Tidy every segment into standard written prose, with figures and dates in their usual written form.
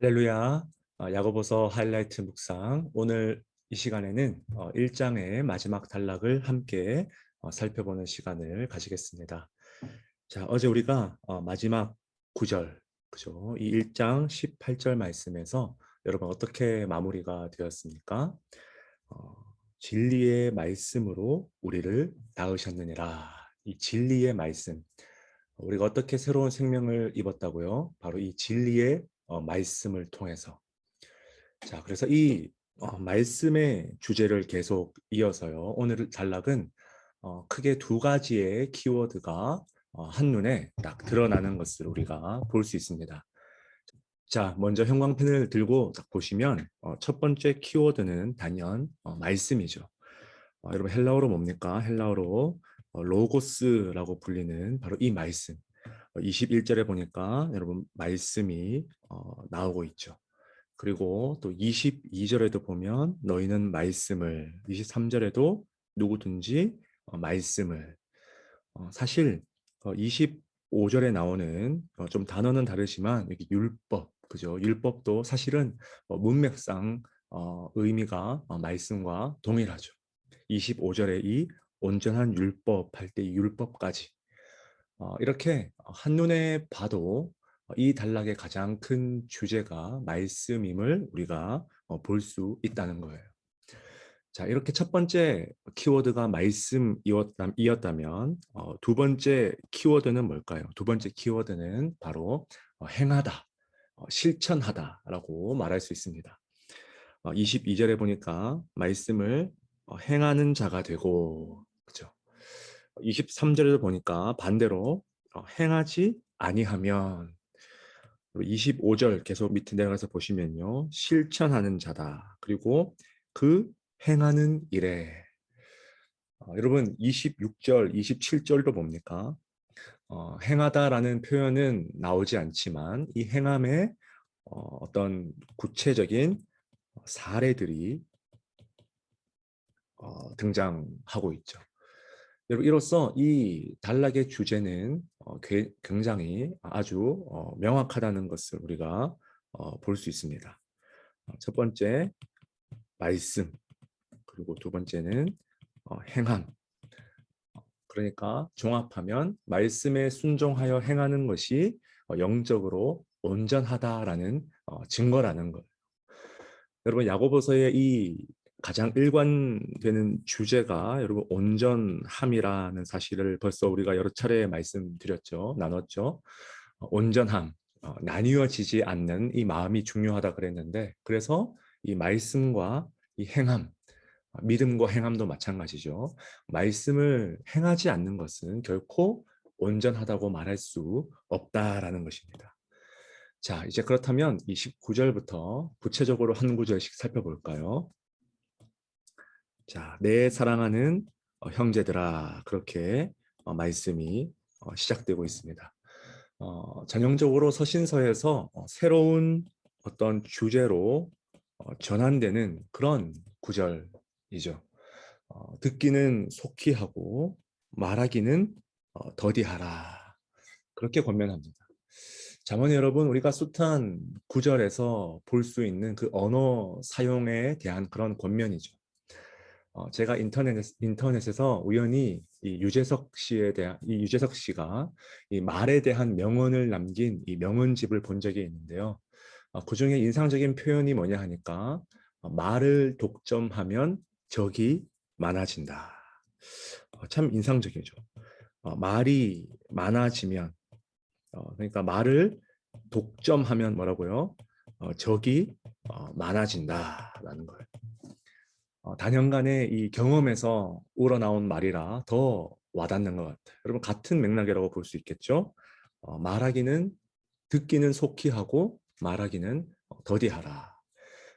할렐루야. 야고보서 하이라이트 묵상. 오늘 이 시간에는 1장의 마지막 단락을 함께 살펴보는 시간을 가지겠습니다. 자, 어제 우리가 마지막 9절, 그죠? 이 1장 18절 말씀에서 여러분 어떻게 마무리가 되었습니까? 어, 진리의 말씀으로 우리를 낳으셨느니라. 이 진리의 말씀. 우리가 어떻게 새로운 생명을 입었다고요? 바로 이 진리의 말씀을 통해서. 자, 그래서 이 말씀의 주제를 계속 이어서요. 오늘 단락은 크게 두 가지의 키워드가 한눈에 딱 드러나는 것을 우리가 볼 수 있습니다. 자, 먼저 형광펜을 들고 딱 보시면 첫 번째 키워드는 단연 말씀이죠. 여러분 헬라어로 뭡니까? 헬라어로 로고스라고 불리는 바로 이 말씀. 21절에 보니까 여러분 말씀이 나오고 있죠. 그리고 또 22절에도 보면 너희는 말씀을, 23절에도 누구든지 말씀을, 사실 25절에 나오는 좀 단어는 다르지만 여기 율법, 그죠? 율법도 사실은 문맥상 의미가 말씀과 동일하죠. 25절에 이 온전한 율법 할 때 율법까지 이렇게 한눈에 봐도 이 단락의 가장 큰 주제가 말씀임을 우리가 볼 수 있다는 거예요. 자, 이렇게 첫 번째 키워드가 말씀이었다면 두 번째 키워드는 뭘까요? 두 번째 키워드는 바로 행하다, 실천하다라고 말할 수 있습니다. 22절에 보니까 말씀을 행하는 자가 되고, 그죠? 23절에도 보니까 반대로 행하지 아니하면, 25절 계속 밑에 내려가서 보시면요, 실천하는 자다. 그리고 그 행하는 일에, 여러분 26절, 27절도 뭡니까? 행하다라는 표현은 나오지 않지만 이 행함에 어떤 구체적인 사례들이 등장하고 있죠. 여러분 이로써 이 단락의 주제는 굉장히 아주 명확하다는 것을 우리가 볼 수 있습니다. 첫 번째 말씀, 그리고 두 번째는 행함. 그러니까 종합하면 말씀에 순종하여 행하는 것이 영적으로 온전하다라는 증거라는 것. 여러분 야고보서의 이 가장 일관되는 주제가 여러분 온전함이라는 사실을 벌써 우리가 여러 차례 말씀드렸죠. 나눴죠. 온전함, 나뉘어지지 않는 이 마음이 중요하다 그랬는데 그래서 이 말씀과 이 행함, 믿음과 행함도 마찬가지죠. 말씀을 행하지 않는 것은 결코 온전하다고 말할 수 없다라는 것입니다. 자, 이제 그렇다면 이 19절부터 구체적으로 한 구절씩 살펴볼까요? 자, 내 사랑하는 형제들아, 그렇게 말씀이 시작되고 있습니다. 전형적으로 서신서에서 새로운 어떤 주제로 전환되는 그런 구절이죠. 듣기는 속히 하고 말하기는 더디하라. 그렇게 권면합니다. 자문 여러분, 우리가 숱한 구절에서 볼 수 있는 그 언어 사용에 대한 그런 권면이죠. 제가 인터넷에서 우연히 이 유재석 씨가 이 말에 대한 명언을 남긴 이 명언집을 본 적이 있는데요. 그 중에 인상적인 표현이 뭐냐 하니까 말을 독점하면 적이 많아진다. 참 인상적이죠. 말이 많아지면 그러니까 말을 독점하면 뭐라고요? 적이 많아진다라는 거예요. 단연간의 이 경험에서 우러나온 말이라 더 와닿는 것 같아요. 여러분 같은 맥락이라고 볼 수 있겠죠? 말하기는 듣기는 속히 하고 말하기는 더디하라.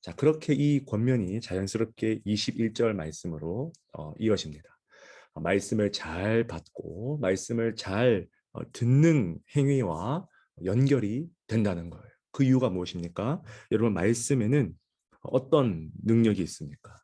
자, 그렇게 이 권면이 자연스럽게 21절 말씀으로 이어집니다. 말씀을 잘 받고 말씀을 잘 듣는 행위와 연결이 된다는 거예요. 그 이유가 무엇입니까? 여러분 말씀에는 어떤 능력이 있습니까?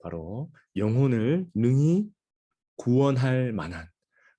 바로 영혼을 능히 구원할 만한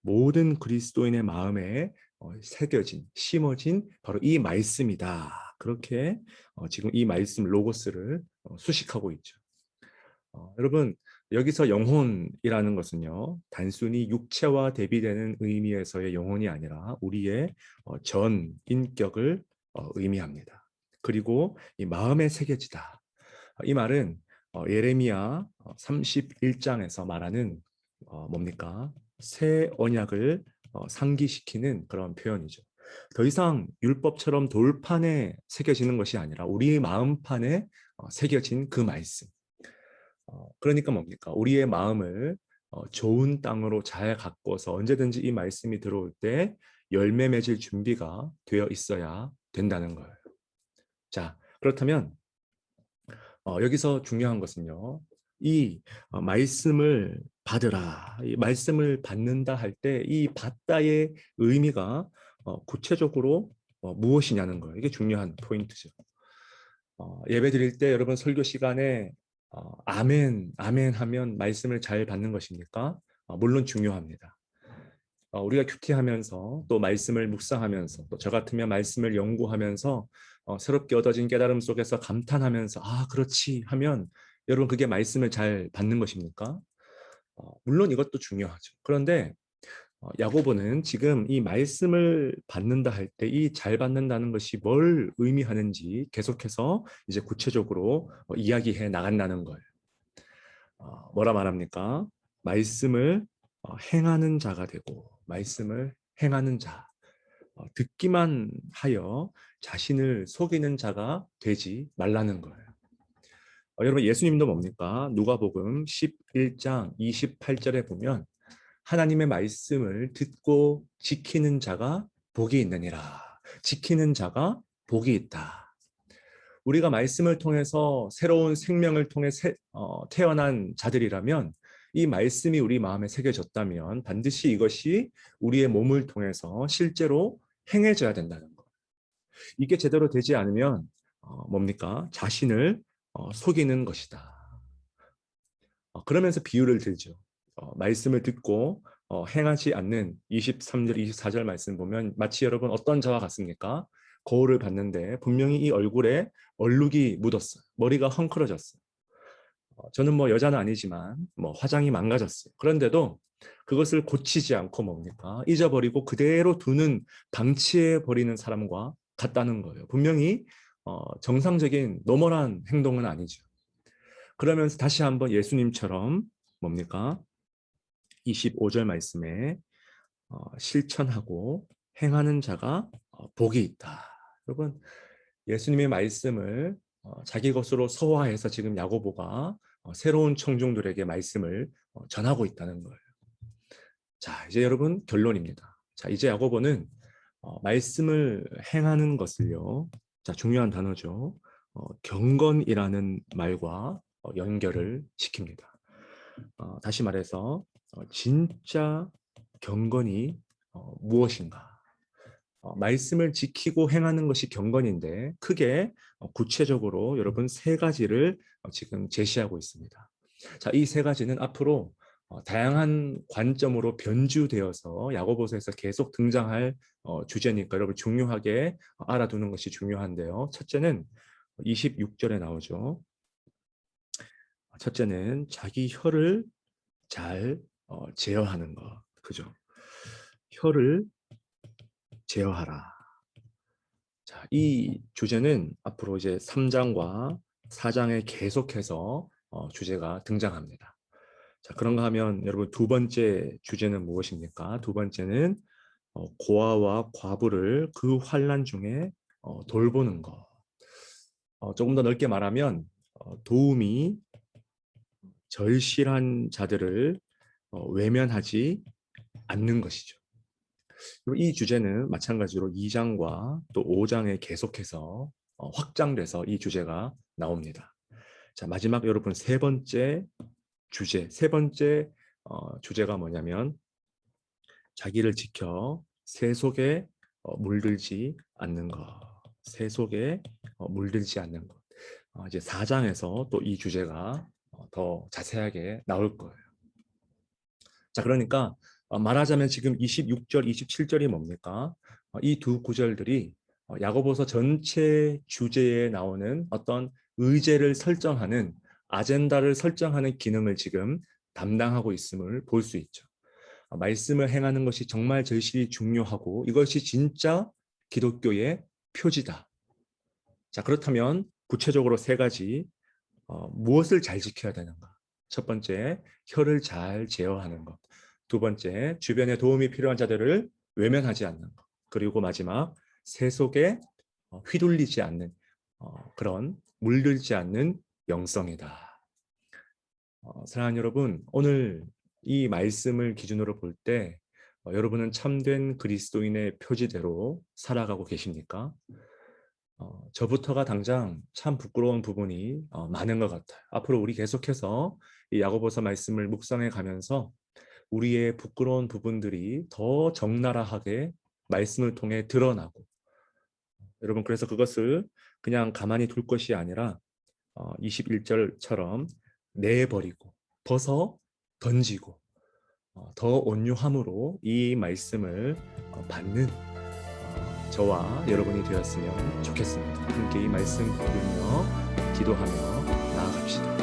모든 그리스도인의 마음에 새겨진, 심어진 바로 이 말씀이다. 그렇게 지금 이 말씀 로고스를 수식하고 있죠. 여러분, 여기서 영혼이라는 것은요, 단순히 육체와 대비되는 의미에서의 영혼이 아니라 우리의 전 인격을 의미합니다. 그리고 이 마음에 새겨지다. 이 말은 예레미야 31장에서 말하는 뭡니까? 새 언약을 상기시키는 그런 표현이죠. 더 이상 율법처럼 돌판에 새겨지는 것이 아니라 우리의 마음판에 새겨진 그 말씀. 그러니까 뭡니까? 우리의 마음을 좋은 땅으로 잘 가꿔서 언제든지 이 말씀이 들어올 때 열매 맺을 준비가 되어 있어야 된다는 거예요. 자, 그렇다면 여기서 중요한 것은요. 이 말씀을 받으라. 이 말씀을 받는다 할 때 이 받다의 의미가 구체적으로 무엇이냐는 거예요. 이게 중요한 포인트죠. 예배 드릴 때 여러분 설교 시간에 아멘, 아멘 하면 말씀을 잘 받는 것입니까? 물론 중요합니다. 우리가 큐티하면서 또 말씀을 묵상하면서 또 저 같으면 말씀을 연구하면서 새롭게 얻어진 깨달음 속에서 감탄하면서 아 그렇지 하면 여러분 그게 말씀을 잘 받는 것입니까? 물론 이것도 중요하죠. 그런데 야고보는 지금 이 말씀을 받는다 할 때 이 잘 받는다는 것이 뭘 의미하는지 계속해서 이제 구체적으로 이야기해 나간다는 거예요. 뭐라 말합니까? 말씀을 행하는 자가 되고 말씀을 행하는 자, 듣기만 하여 자신을 속이는 자가 되지 말라는 거예요. 여러분 예수님도 뭡니까? 누가복음 11장 28절에 보면 하나님의 말씀을 듣고 지키는 자가 복이 있느니라. 지키는 자가 복이 있다. 우리가 말씀을 통해서 새로운 생명을 통해 태어난 자들이라면 이 말씀이 우리 마음에 새겨졌다면 반드시 이것이 우리의 몸을 통해서 실제로 행해져야 된다는 것. 이게 제대로 되지 않으면 뭡니까? 자신을 속이는 것이다. 그러면서 비유를 들죠. 말씀을 듣고 행하지 않는 23절, 24절 말씀 보면 마치 여러분 어떤 자와 같습니까? 거울을 봤는데 분명히 이 얼굴에 얼룩이 묻었어요. 머리가 헝클어졌어요. 저는 뭐 여자는 아니지만 뭐 화장이 망가졌어요. 그런데도 그것을 고치지 않고 뭡니까? 잊어버리고 그대로 두는 방치해 버리는 사람과 같다는 거예요. 분명히 정상적인 노멀한 행동은 아니죠. 그러면서 다시 한번 예수님처럼 뭡니까? 25절 말씀에 실천하고 행하는 자가 복이 있다. 여러분 예수님의 말씀을 자기 것으로 소화해서 지금 야고보가 새로운 청중들에게 말씀을 전하고 있다는 거예요. 자, 이제 여러분 결론입니다. 자, 이제 야고보는 말씀을 행하는 것을요. 자, 중요한 단어죠. 경건이라는 말과 연결을 시킵니다. 다시 말해서 진짜 경건이 무엇인가? 말씀을 지키고 행하는 것이 경건인데 크게 구체적으로 여러분 세 가지를 지금 제시하고 있습니다. 자, 이 세 가지는 앞으로 다양한 관점으로 변주되어서 야고보서에서 계속 등장할 주제니까 여러분 중요하게 알아두는 것이 중요한데요. 첫째는 26절에 나오죠. 첫째는 자기 혀를 잘 제어하는 것. 그죠? 혀를 제어하라. 자, 이 주제는 앞으로 이제 3장과 4장에 계속해서 주제가 등장합니다. 자, 그런가 하면 여러분 두 번째 주제는 무엇입니까? 두 번째는 고아와 과부를 그 환난 중에 돌보는 것. 조금 더 넓게 말하면 도움이 절실한 자들을 외면하지 않는 것이죠. 그리고 이 주제는 마찬가지로 2장과 또 5장에 계속해서 확장돼서 이 주제가 나옵니다. 자, 마지막 여러분 세 번째 주제, 세 번째 주제가 뭐냐면 자기를 지켜 새 속에 물들지 않는 것. 새 속에 물들지 않는 것. 이제 4장에서 또 이 주제가 더 자세하게 나올 거예요. 자, 그러니까 말하자면 지금 26절, 27절이 뭡니까? 이 두 구절들이 야고보서 전체 주제에 나오는 어떤 의제를 설정하는 아젠다를 설정하는 기능을 지금 담당하고 있음을 볼 수 있죠. 말씀을 행하는 것이 정말 절실히 중요하고 이것이 진짜 기독교의 표지다. 자, 그렇다면 구체적으로 세 가지 무엇을 잘 지켜야 되는가? 첫 번째, 혀를 잘 제어하는 것. 두 번째, 주변에 도움이 필요한 자들을 외면하지 않는 것. 그리고 마지막, 세속에 휘둘리지 않는 그런 물들지 않는 영성이다. 사랑하는 여러분, 오늘 이 말씀을 기준으로 볼 때 여러분은 참된 그리스도인의 표지대로 살아가고 계십니까? 저부터가 당장 참 부끄러운 부분이 많은 것 같아요. 앞으로 우리 계속해서 이 야고보서 말씀을 묵상해 가면서 우리의 부끄러운 부분들이 더 적나라하게 말씀을 통해 드러나고 여러분 그래서 그것을 그냥 가만히 둘 것이 아니라 21절처럼 내버리고 벗어 던지고 더 온유함으로 이 말씀을 받는 저와 여러분이 되었으면 좋겠습니다. 함께 이 말씀 붙들며 기도하며 나아갑시다.